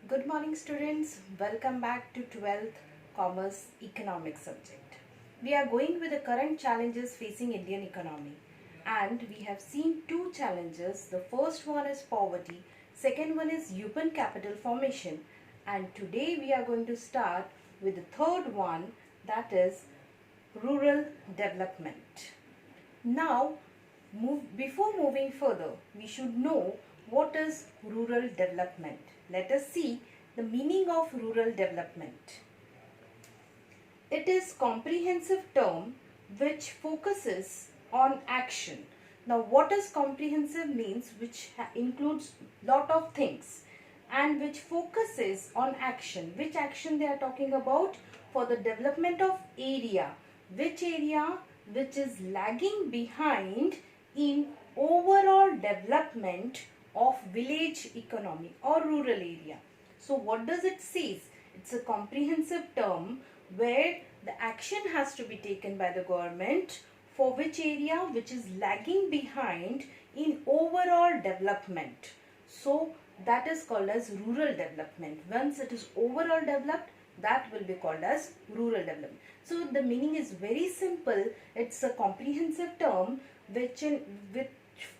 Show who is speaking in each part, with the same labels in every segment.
Speaker 1: Good morning students, welcome back to 12th Commerce Economics subject. We are going with the current challenges facing Indian economy and we have seen two challenges. The first one is poverty, second one is human capital formation, and today we are going to start with the third one, that is rural development. Now, before moving further, we should know what is rural development. Let us see the meaning of rural development. It is comprehensive term which focuses on action. Now, what is comprehensive means? Which includes lot of things and which focuses on action. Which action they are talking about? For the development of area. Which area? Which is lagging behind in overall development of village economy or rural area. So what does it say? It's a comprehensive term where the action has to be taken by the government for which area? Which is lagging behind in overall development. So that is called as rural development. Once it is overall developed, that will be called as rural development. So the meaning is very simple. It's a comprehensive term which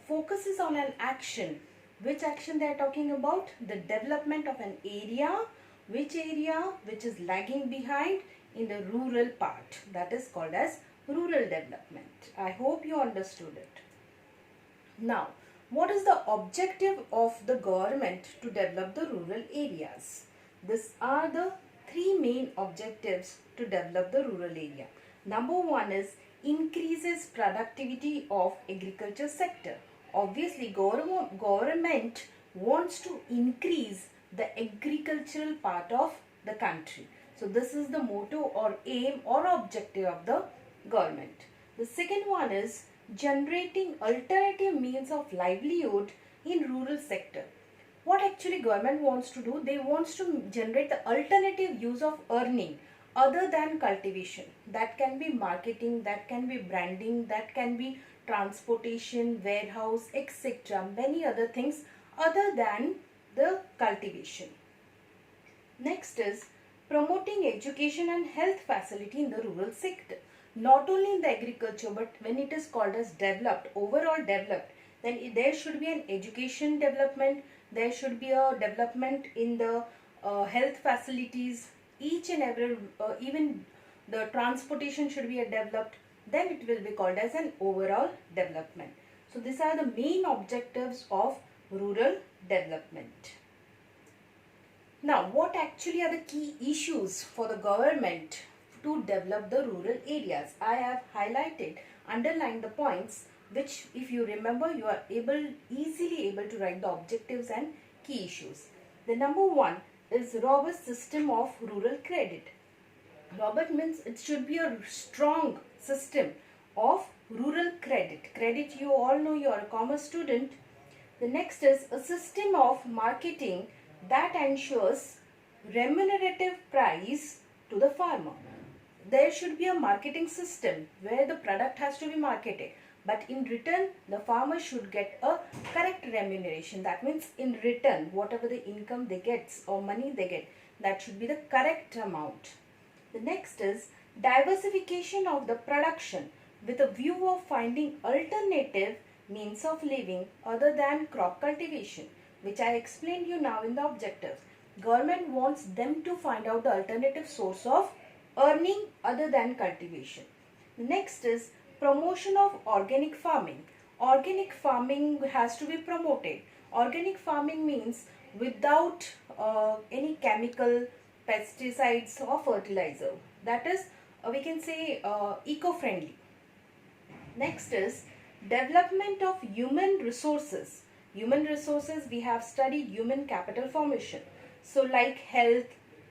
Speaker 1: focuses on an action. Which action they are talking about? The development of an area. Which area? Which is lagging behind in the rural part. That is called as rural development. I hope you understood it. Now, what is the objective of the government to develop the rural areas? These are the three main objectives to develop the rural area. Number one is increases productivity of agriculture sector. Obviously, government wants to increase the agricultural part of the country. So this is the motto or aim or objective of the government. The second one is generating alternative means of livelihood in rural sector. What actually government wants to do? They wants to generate the alternative use of earning other than cultivation. That can be marketing, that can be branding, that can be transportation, warehouse, etc. Many other things other than the cultivation. Next is promoting education and health facility in the rural sector. Not only in the agriculture, but when it is called as developed, overall developed, then there should be an education development, there should be a development in the health facilities, each and every, even the transportation should be developed, then it will be called as an overall development. So these are the main objectives of rural development. Now, what actually are the key issues for the government to develop the rural areas? I have highlighted, underlined the points which, if you remember, you are easily able to write the objectives and key issues. The number one is robust system of rural credit. Robust means it should be a strong system of rural credit. Credit, you all know, you are a commerce student. The next is a system of marketing that ensures remunerative price to the farmer. There should be a marketing system where the product has to be marketed, but in return the farmer should get a correct remuneration. That means in return whatever the income they get or money they get, that should be the correct amount. The next is diversification of the production with a view of finding alternative means of living other than crop cultivation, which I explained you now in the objectives. Government wants them to find out the alternative source of earning other than cultivation. Next is promotion of organic farming. Organic farming has to be promoted. Organic farming means without any chemical, pesticides or fertilizer. That is, we can say eco-friendly. Next is development of human resources. Human resources, we have studied human capital formation. So like health,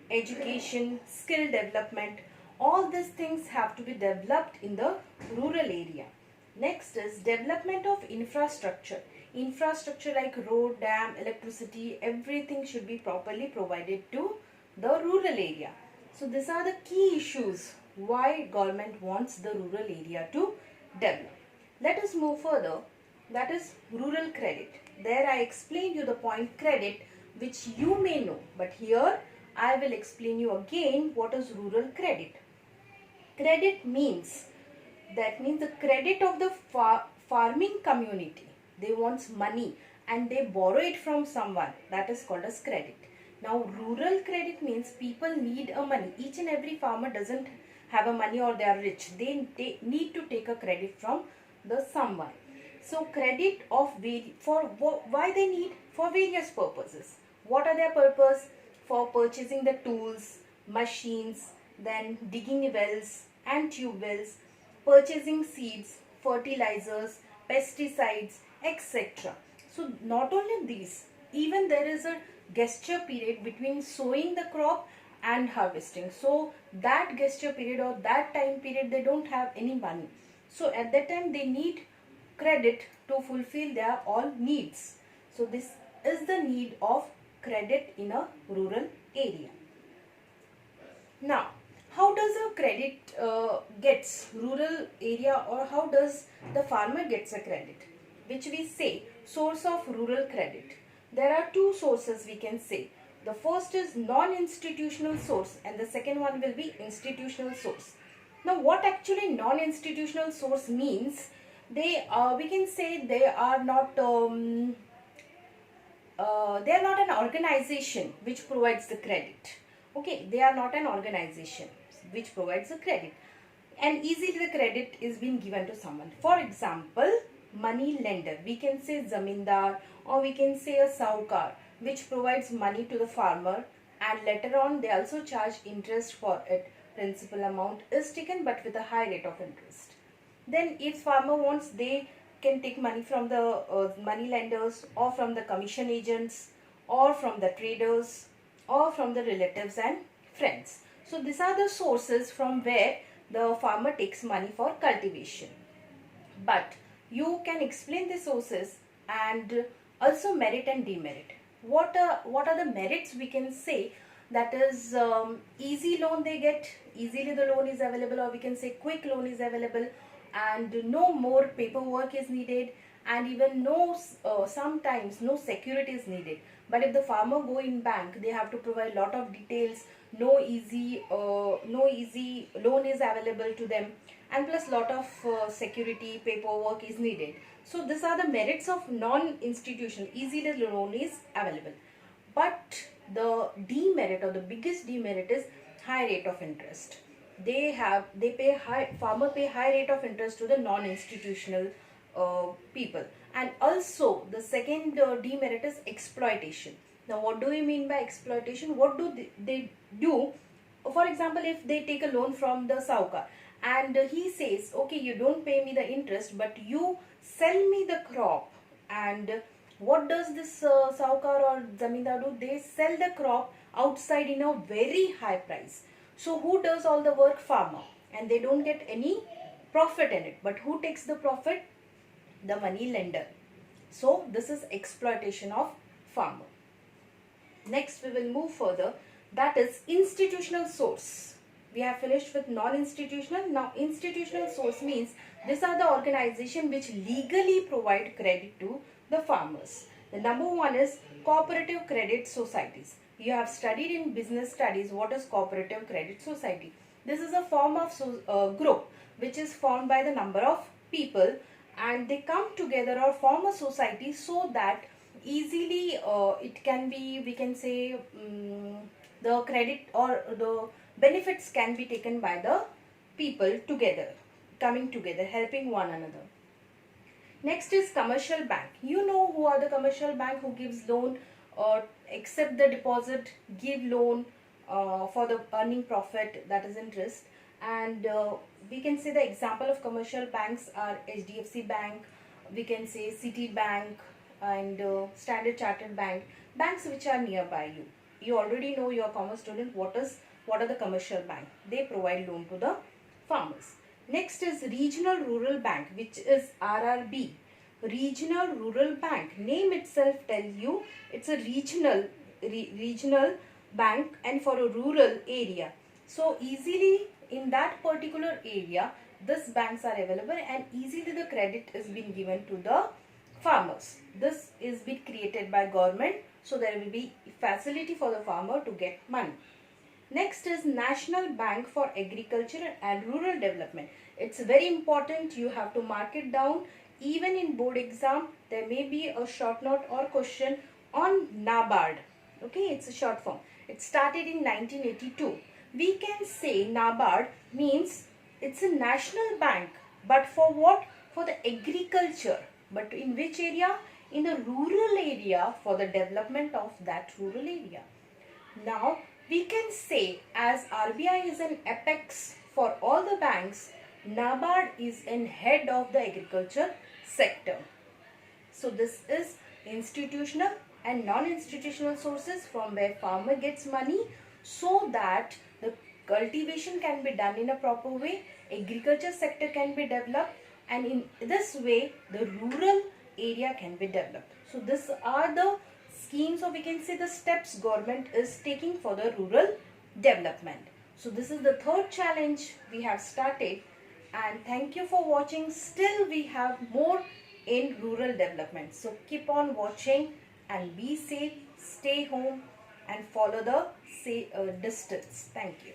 Speaker 1: education, skill development, all these things have to be developed in the rural area. Next is development of infrastructure. Infrastructure like road, dam, electricity, everything should be properly provided to the rural area. So these are the key issues why government wants the rural area to develop. Let us move further. That is rural credit. There I explained you the point credit, which you may know, but here I will explain you again what is rural credit. Credit means, that means the credit of the farming community. They want money and they borrow it from someone. That is called as credit. Now rural credit means people need a money. Each and every farmer doesn't have a money or they are rich. They need to take a credit from the someone. So credit of for why they need, for various purposes. What are their purpose? For purchasing the tools, machines, then digging wells and tube wells, purchasing seeds, fertilizers, pesticides, etc. So not only these, even there is a gesture period between sowing the crop and harvesting. So that gesture period or that time period they don't have any money. So at that time they need credit to fulfill their all needs. So this is the need of credit in a rural area. Now, how does a credit gets rural area, or how does the farmer gets a credit, which we say source of rural credit? There are two sources we can say. The first is non-institutional source and the second one will be institutional source. Now what actually non-institutional source means? We can say they are not an organization which provides the credit. Okay, they are not an organization which provides the credit, and easily the credit is being given to someone. For example, money lender, we can say zamindar, or we can say a saukar, which provides money to the farmer, and later on they also charge interest for it. Principal amount is taken but with a high rate of interest. Then if farmer wants, they can take money from the money lenders, or from the commission agents, or from the traders, or from the relatives and friends. So these are the sources from where the farmer takes money for cultivation. But you can explain the sources and also merit and demerit. What are the merits we can say? That is easy loan they get, easily the loan is available, or we can say quick loan is available, and no more paperwork is needed, and even sometimes no security is needed. But if the farmer go in bank, they have to provide lot of details. No easy loan is available to them, and plus lot of security paperwork is needed. So these are the merits of non-institutional. Easily the loan is available. But the demerit, or the biggest demerit, is high rate of interest. Farmer pay high rate of interest to the non-institutional people. And also the second demerit is exploitation. Now what do we mean by exploitation? What do they do? For example, if they take a loan from the saukar and he says, okay, you don't pay me the interest but you sell me the crop, and what does this saukar or zamindar do? They sell the crop outside in a very high price. So who does all the work? Farmer. And they don't get any profit in it. But who takes the profit? The money lender. So this is exploitation of farmer. Next we will move further. That is institutional source. We have finished with non-institutional. Now institutional source means these are the organization which legally provide credit to the farmers. The number one is cooperative credit societies. You have studied in business studies what is cooperative credit society. This is a form of group which is formed by the number of people, and they come together or form a society so that easily it can be, we can say, the credit or the benefits can be taken by the people together, coming together, helping one another. Next is commercial bank. You know who are the commercial bank, who gives loan or accept the deposit, give loan for the earning profit, that is interest. And we can say the example of commercial banks are HDFC Bank, we can say Citibank, and Standard Chartered Bank, banks which are nearby you. You already know, your commerce student, what are the commercial bank. They provide loan to the farmers. Next is regional rural bank, which is RRB. Regional rural bank, name itself tells you it's a regional bank and for a rural area. So easily in that particular area these banks are available, and easily the credit is being given to the farmers. This is being created by government so there will be facility for the farmer to get money. Next is National Bank for Agriculture and Rural Development. It's very important, you have to mark it down. Even in board exam, there may be a short note or question on NABARD. Okay, it's a short form. It started in 1982. We can say NABARD means it's a national bank, but for what? For the agriculture. But in which area? In the rural area, for the development of that rural area. Now, we can say as RBI is an apex for all the banks, NABARD is in head of the agriculture sector. So, this is institutional and non-institutional sources from where farmer gets money so that the cultivation can be done in a proper way, agriculture sector can be developed, and in this way the rural area can be developed. So, these are the schemes, or we can say the steps government is taking for the rural development. So this is the third challenge we have started, and thank you for watching. Still we have more in rural development. So keep on watching and be safe, stay home and follow the distance. Thank you.